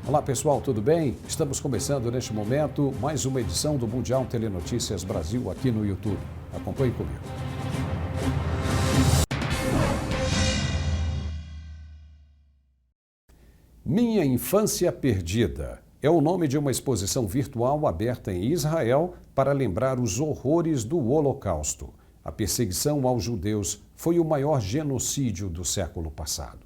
Olá pessoal, tudo bem? Estamos começando neste momento mais uma edição do Mundial Telenotícias Brasil aqui no YouTube. Acompanhe comigo. Minha Infância Perdida é o nome de uma exposição virtual aberta em Israel para lembrar os horrores do Holocausto. A perseguição aos judeus foi o maior genocídio do século passado.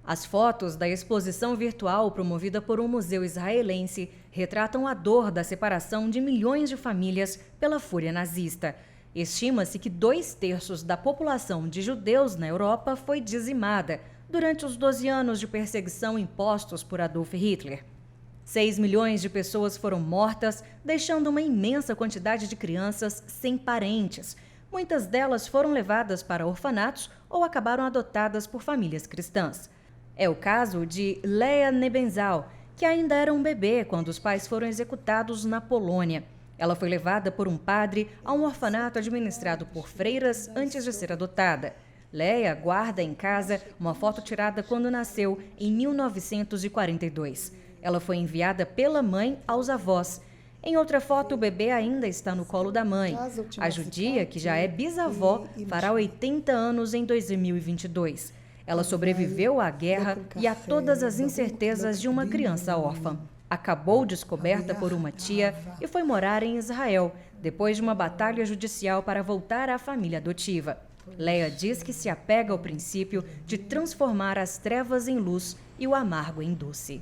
As fotos da exposição virtual promovida por um museu israelense retratam a dor da separação de milhões de famílias pela fúria nazista. Estima-se que 2/3 da população de judeus na Europa foi dizimada durante os 12 anos de perseguição impostos por Adolf Hitler. 6 milhões de pessoas foram mortas, deixando uma imensa quantidade de crianças sem parentes. Muitas delas foram levadas para orfanatos ou acabaram adotadas por famílias cristãs. É o caso de Leah Nebenzal, que ainda era um bebê quando os pais foram executados na Polônia. Ela foi levada por um padre a um orfanato administrado por freiras antes de ser adotada. Leah guarda em casa uma foto tirada quando nasceu, em 1942. Ela foi enviada pela mãe aos avós. Em outra foto, o bebê ainda está no colo da mãe. A judia, que já é bisavó, fará 80 anos em 2022. Ela sobreviveu à guerra e a todas as incertezas de uma criança órfã. Acabou descoberta por uma tia e foi morar em Israel, depois de uma batalha judicial para voltar à família adotiva. Leah diz que se apega ao princípio de transformar as trevas em luz e o amargo em doce.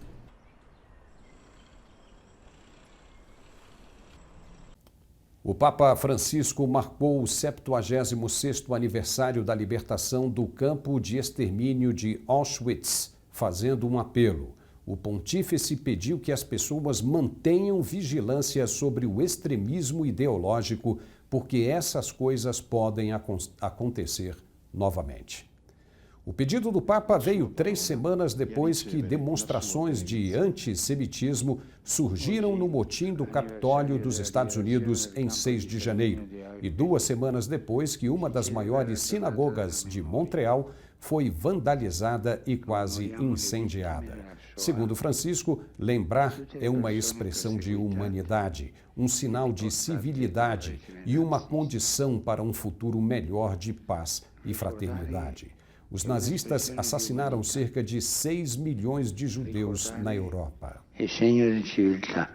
O Papa Francisco marcou o 76º aniversário da libertação do campo de extermínio de Auschwitz, fazendo um apelo. O pontífice pediu que as pessoas mantenham vigilância sobre o extremismo ideológico, porque essas coisas podem acontecer novamente. O pedido do Papa veio 3 semanas depois que demonstrações de antissemitismo surgiram no motim do Capitólio dos Estados Unidos em 6 de janeiro, e 2 semanas depois que uma das maiores sinagogas de Montreal foi vandalizada e quase incendiada. Segundo Francisco, lembrar é uma expressão de humanidade, um sinal de civilidade e uma condição para um futuro melhor de paz e fraternidade. Os nazistas assassinaram cerca de 6 milhões de judeus na Europa. É segno di civiltà.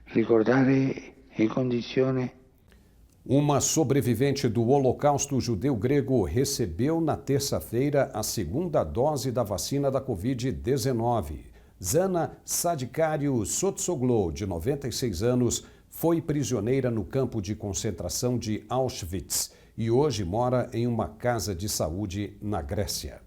Ricordare in condizione. Uma sobrevivente do Holocausto judeu grego recebeu na terça-feira a 2ª dose da vacina da Covid-19. Zana Sadikario Sotsoglu, de 96 anos, foi prisioneira no campo de concentração de Auschwitz e hoje mora em uma casa de saúde na Grécia.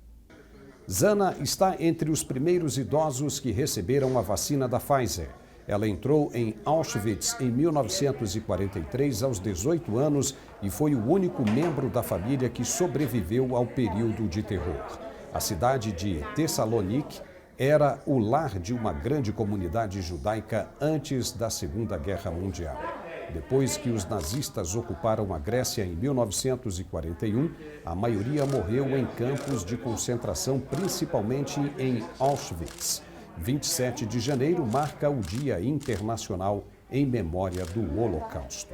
Zana está entre os primeiros idosos que receberam a vacina da Pfizer. Ela entrou em Auschwitz em 1943, aos 18 anos, e foi o único membro da família que sobreviveu ao período de terror. A cidade de Tessalonique era o lar de uma grande comunidade judaica antes da Segunda Guerra Mundial. Depois que os nazistas ocuparam a Grécia em 1941, a maioria morreu em campos de concentração, principalmente em Auschwitz. 27 de janeiro marca o Dia Internacional em memória do Holocausto.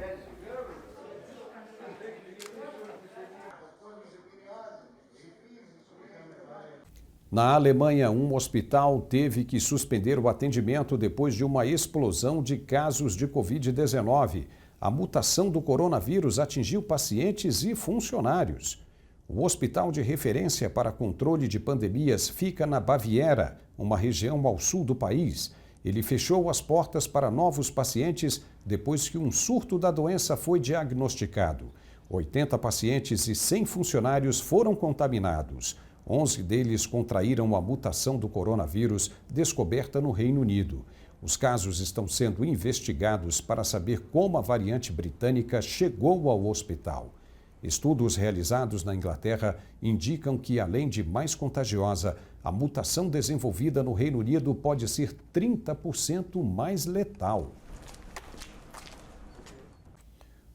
Na Alemanha, um hospital teve que suspender o atendimento depois de uma explosão de casos de Covid-19. A mutação do coronavírus atingiu pacientes e funcionários. O hospital de referência para controle de pandemias fica na Baviera, uma região ao sul do país. Ele fechou as portas para novos pacientes depois que um surto da doença foi diagnosticado. 80 pacientes e 100 funcionários foram contaminados. 11 deles contraíram a mutação do coronavírus descoberta no Reino Unido. Os casos estão sendo investigados para saber como a variante britânica chegou ao hospital. Estudos realizados na Inglaterra indicam que, além de mais contagiosa, a mutação desenvolvida no Reino Unido pode ser 30% mais letal.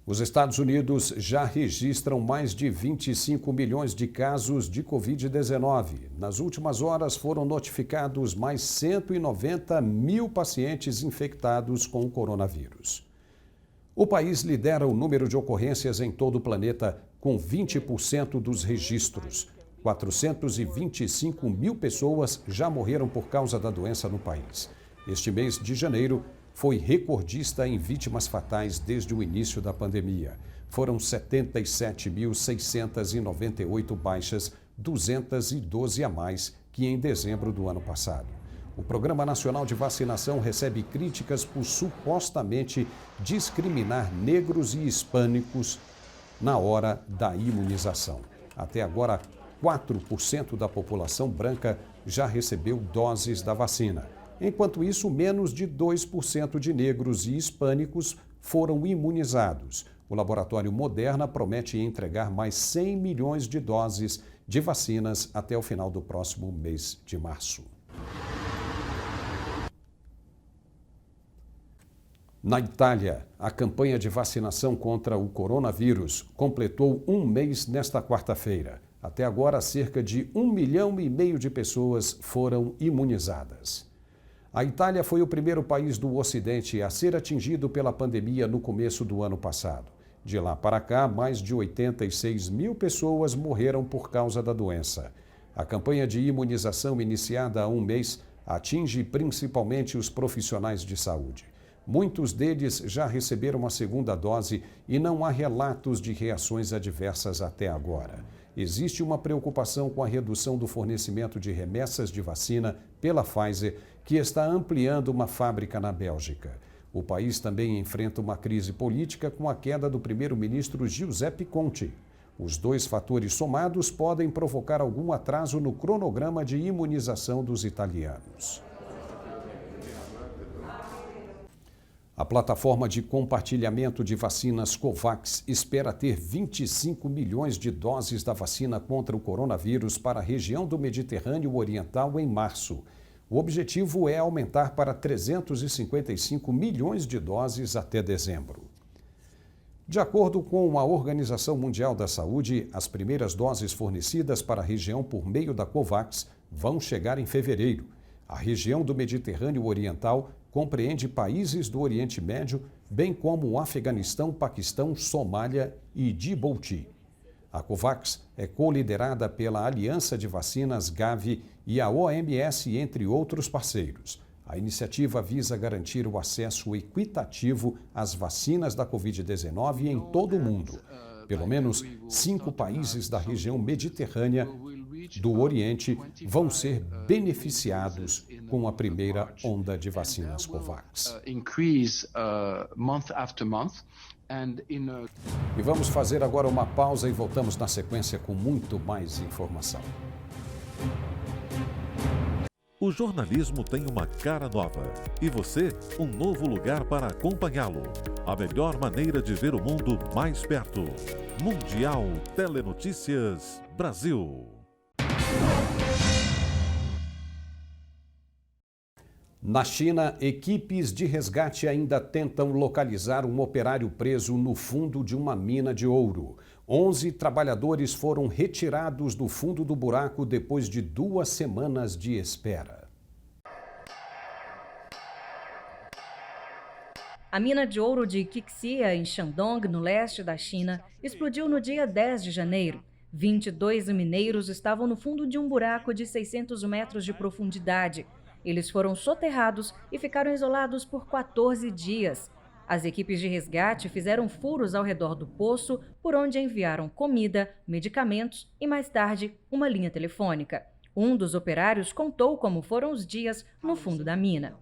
Os Estados Unidos já registram mais de 25 milhões de casos de Covid-19. Nas últimas horas foram notificados mais 190 mil pacientes infectados com o coronavírus. O país lidera o número de ocorrências em todo o planeta, com 20% dos registros. 425 mil pessoas já morreram por causa da doença no país. Este mês de janeiro foi recordista em vítimas fatais desde o início da pandemia. Foram 77.698 baixas, 212 a mais que em dezembro do ano passado. O Programa Nacional de Vacinação recebe críticas por supostamente discriminar negros e hispânicos na hora da imunização. Até agora, 4% da população branca já recebeu doses da vacina. Enquanto isso, menos de 2% de negros e hispânicos foram imunizados. O laboratório Moderna promete entregar mais 100 milhões de doses de vacinas até o final do próximo mês de março. Na Itália, a campanha de vacinação contra o coronavírus completou um mês nesta quarta-feira. Até agora, cerca de 1,5 milhão de pessoas foram imunizadas. A Itália foi o primeiro país do Ocidente a ser atingido pela pandemia no começo do ano passado. De lá para cá, mais de 86 mil pessoas morreram por causa da doença. A campanha de imunização iniciada há um mês atinge principalmente os profissionais de saúde. Muitos deles já receberam a segunda dose e não há relatos de reações adversas até agora. Existe uma preocupação com a redução do fornecimento de remessas de vacina pela Pfizer, que está ampliando uma fábrica na Bélgica. O país também enfrenta uma crise política com a queda do primeiro-ministro Giuseppe Conte. Os dois fatores somados podem provocar algum atraso no cronograma de imunização dos italianos. A plataforma de compartilhamento de vacinas COVAX espera ter 25 milhões de doses da vacina contra o coronavírus para a região do Mediterrâneo Oriental em março. O objetivo é aumentar para 355 milhões de doses até dezembro. De acordo com a Organização Mundial da Saúde, as primeiras doses fornecidas para a região por meio da COVAX vão chegar em fevereiro. A região do Mediterrâneo Oriental compreende países do Oriente Médio, bem como o Afeganistão, Paquistão, Somália e Djibouti. A COVAX é co-liderada pela Aliança de Vacinas Gavi e a OMS, entre outros parceiros. A iniciativa visa garantir o acesso equitativo às vacinas da Covid-19 em todo o mundo. Pelo menos 5 países da região mediterrânea do Oriente vão ser beneficiados com a primeira onda de vacinas COVAX. E vamos fazer agora uma pausa e voltamos na sequência com muito mais informação. O jornalismo tem uma cara nova e você, um novo lugar para acompanhá-lo. A melhor maneira de ver o mundo mais perto. Mundial Telenotícias Brasil. Na China, equipes de resgate ainda tentam localizar um operário preso no fundo de uma mina de ouro. 11 trabalhadores foram retirados do fundo do buraco depois de 2 semanas de espera. A mina de ouro de Qixia, em Shandong, no leste da China, explodiu no dia 10 de janeiro. 22 mineiros estavam no fundo de um buraco de 600 metros de profundidade. Eles foram soterrados e ficaram isolados por 14 dias. As equipes de resgate fizeram furos ao redor do poço, por onde enviaram comida, medicamentos e, mais tarde, uma linha telefônica. Um dos operários contou como foram os dias no fundo da mina.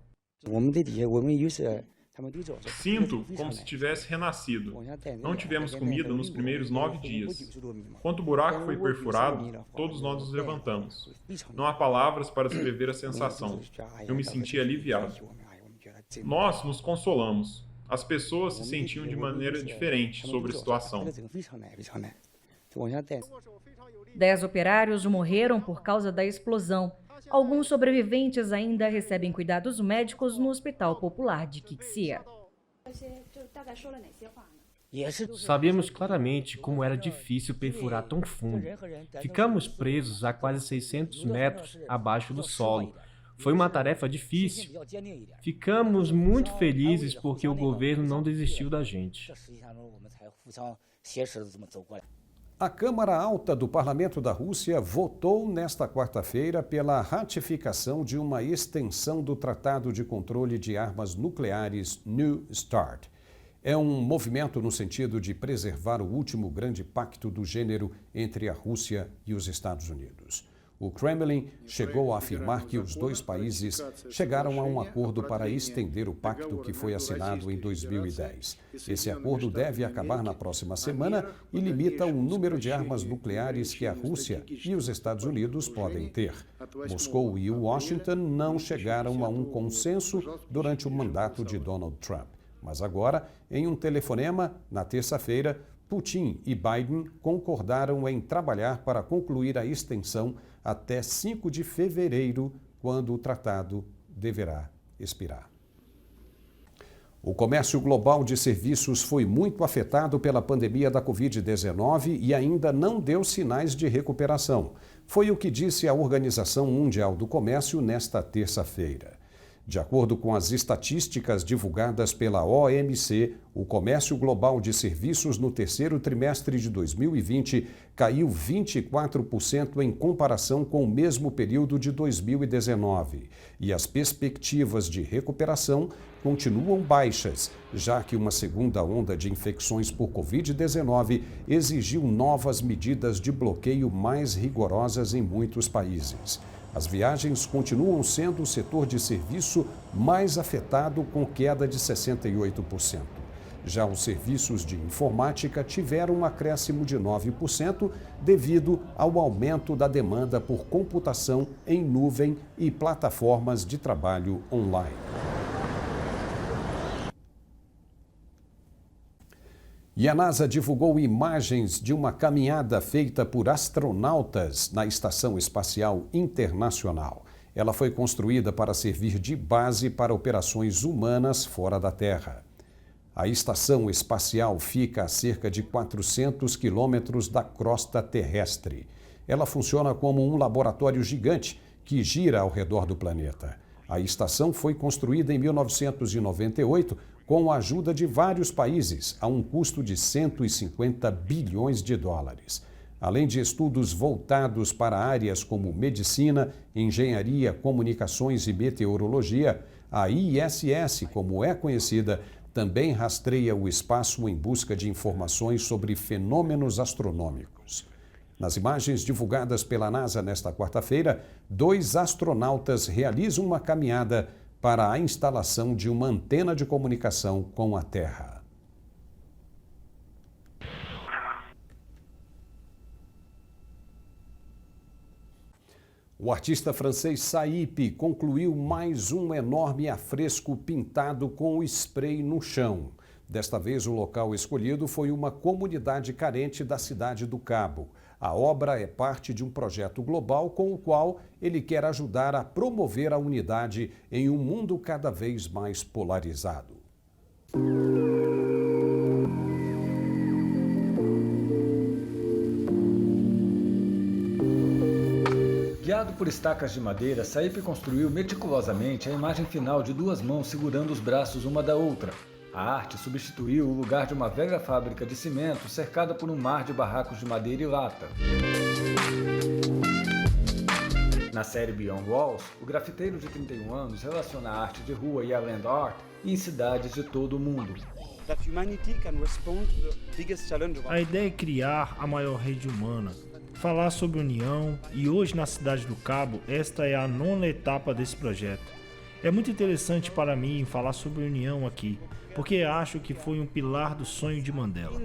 Sinto como se tivesse renascido. Não tivemos comida nos primeiros 9 dias. Quando o buraco foi perfurado, todos nós nos levantamos. Não há palavras para descrever a sensação. Eu me senti aliviado. Nós nos consolamos. As pessoas se sentiam de maneira diferente sobre a situação. 10 operários morreram por causa da explosão. Alguns sobreviventes ainda recebem cuidados médicos no Hospital Popular de Qixia. Sabíamos claramente como era difícil perfurar tão fundo. Ficamos presos a quase 600 metros abaixo do solo. Foi uma tarefa difícil. Ficamos muito felizes porque o governo não desistiu da gente. A Câmara Alta do Parlamento da Rússia votou nesta quarta-feira pela ratificação de uma extensão do Tratado de Controle de Armas Nucleares New START. É um movimento no sentido de preservar o último grande pacto do gênero entre a Rússia e os Estados Unidos. O Kremlin chegou a afirmar que os dois países chegaram a um acordo para estender o pacto que foi assinado em 2010. Esse acordo deve acabar na próxima semana e limita o número de armas nucleares que a Rússia e os Estados Unidos podem ter. Moscou e Washington não chegaram a um consenso durante o mandato de Donald Trump. Mas agora, em um telefonema, na terça-feira, Putin e Biden concordaram em trabalhar para concluir a extensão até 5 de fevereiro, quando o tratado deverá expirar. O comércio global de serviços foi muito afetado pela pandemia da Covid-19 e ainda não deu sinais de recuperação. Foi o que disse a Organização Mundial do Comércio nesta terça-feira. De acordo com as estatísticas divulgadas pela OMC, o comércio global de serviços no terceiro trimestre de 2020 caiu 24% em comparação com o mesmo período de 2019. E as perspectivas de recuperação continuam baixas, já que uma segunda onda de infecções por Covid-19 exigiu novas medidas de bloqueio mais rigorosas em muitos países. As viagens continuam sendo o setor de serviço mais afetado, com queda de 68%. Já os serviços de informática tiveram um acréscimo de 9% devido ao aumento da demanda por computação em nuvem e plataformas de trabalho online. E a NASA divulgou imagens de uma caminhada feita por astronautas na Estação Espacial Internacional. Ela foi construída para servir de base para operações humanas fora da Terra. A estação espacial fica a cerca de 400 quilômetros da crosta terrestre. Ela funciona como um laboratório gigante que gira ao redor do planeta. A estação foi construída em 1998 com a ajuda de vários países, a um custo de 150 bilhões de dólares. Além de estudos voltados para áreas como medicina, engenharia, comunicações e meteorologia, a ISS, como é conhecida, também rastreia o espaço em busca de informações sobre fenômenos astronômicos. Nas imagens divulgadas pela NASA nesta quarta-feira, 2 astronautas realizam uma caminhada para a instalação de uma antena de comunicação com a Terra. O artista francês Saip concluiu mais um enorme afresco pintado com spray no chão. Desta vez, o local escolhido foi uma comunidade carente da cidade do Cabo. A obra é parte de um projeto global com o qual ele quer ajudar a promover a unidade em um mundo cada vez mais polarizado. Guiado por estacas de madeira, Saip construiu meticulosamente a imagem final de 2 mãos segurando os braços uma da outra. A arte substituiu o lugar de uma velha fábrica de cimento cercada por um mar de barracos de madeira e lata. Na série Beyond Walls, o grafiteiro de 31 anos relaciona a arte de rua e a land art em cidades de todo o mundo. A ideia é criar a maior rede humana, falar sobre união, e hoje na cidade do Cabo, esta é a 9ª etapa desse projeto. É muito interessante para mim falar sobre união aqui, porque acho que foi um pilar do sonho de Mandela.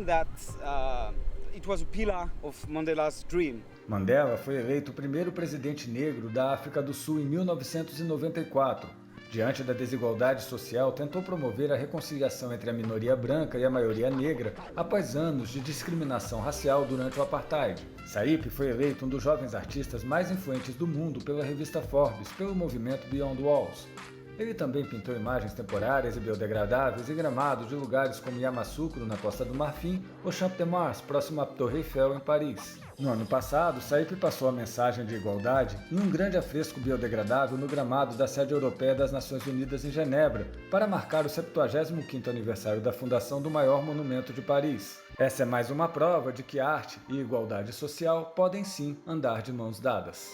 Mandela foi eleito o primeiro presidente negro da África do Sul em 1994. Diante da desigualdade social, tentou promover a reconciliação entre a minoria branca e a maioria negra após anos de discriminação racial durante o apartheid. Saip foi eleito um dos jovens artistas mais influentes do mundo pela revista Forbes, pelo movimento Beyond Walls. Ele também pintou imagens temporárias e biodegradáveis e gramados de lugares como Yamoussoukro, na Costa do Marfim, ou Champ de Mars, próximo à Torre Eiffel, em Paris. No ano passado, Saip passou a mensagem de igualdade em um grande afresco biodegradável no gramado da sede europeia das Nações Unidas em Genebra, para marcar o 75º aniversário da fundação do maior monumento de Paris. Essa é mais uma prova de que arte e igualdade social podem sim andar de mãos dadas.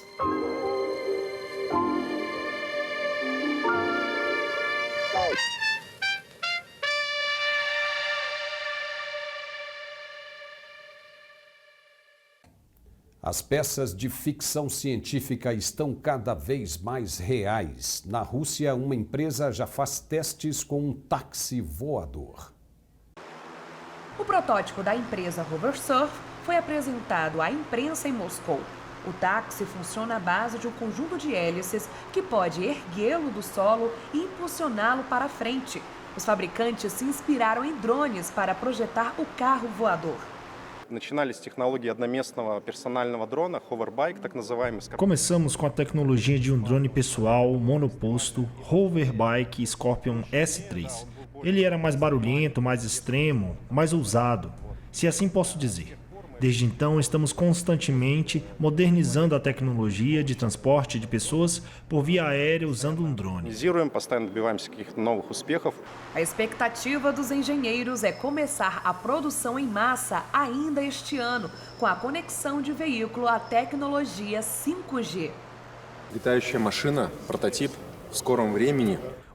As peças de ficção científica estão cada vez mais reais. Na Rússia, uma empresa já faz testes com um táxi voador. O protótipo da empresa Hoversurf foi apresentado à imprensa em Moscou. O táxi funciona à base de um conjunto de hélices que pode erguê-lo do solo e impulsioná-lo para a frente. Os fabricantes se inspiraram em drones para projetar o carro voador. Começamos com a tecnologia de um drone pessoal monoposto Hoverbike Scorpion S3. Ele era mais barulhento, mais extremo, mais ousado, se assim posso dizer. Desde então, estamos constantemente modernizando a tecnologia de transporte de pessoas por via aérea usando um drone. A expectativa dos engenheiros é começar a produção em massa ainda este ano, com a conexão de veículo à tecnologia 5G.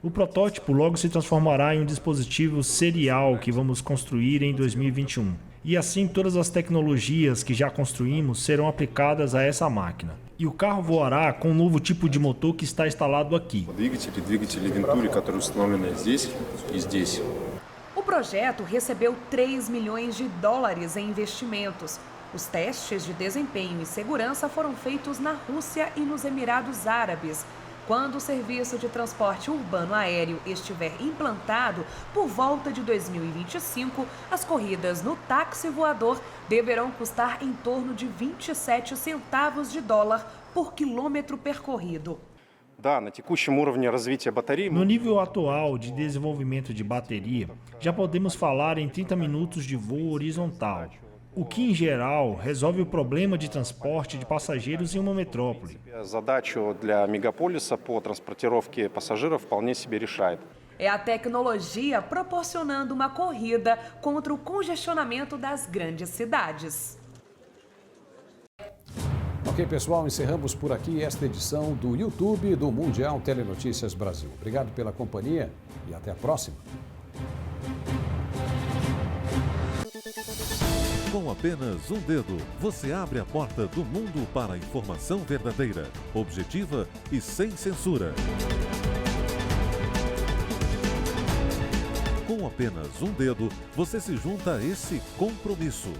O protótipo logo se transformará em um dispositivo serial que vamos construir em 2021. E assim todas as tecnologias que já construímos serão aplicadas a essa máquina. E o carro voará com um novo tipo de motor que está instalado aqui. O projeto recebeu 3 milhões de dólares em investimentos. Os testes de desempenho e segurança foram feitos na Rússia e nos Emirados Árabes. Quando o serviço de transporte urbano aéreo estiver implantado, por volta de 2025, as corridas no táxi voador deverão custar em torno de 27 centavos de dólar por quilômetro percorrido. No nível atual de desenvolvimento de bateria, já podemos falar em 30 minutos de voo horizontal, o que, em geral, resolve o problema de transporte de passageiros em uma metrópole. É a tecnologia proporcionando uma corrida contra o congestionamento das grandes cidades. Ok, pessoal, encerramos por aqui esta edição do YouTube do Mundial Telenotícias Brasil. Obrigado pela companhia e até a próxima. Com apenas um dedo, você abre a porta do mundo para a informação verdadeira, objetiva e sem censura. Com apenas um dedo, você se junta a esse compromisso.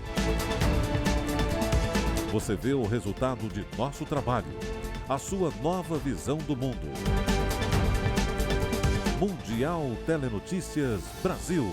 Você vê o resultado de nosso trabalho, a sua nova visão do mundo. Mundial Telenotícias Brasil.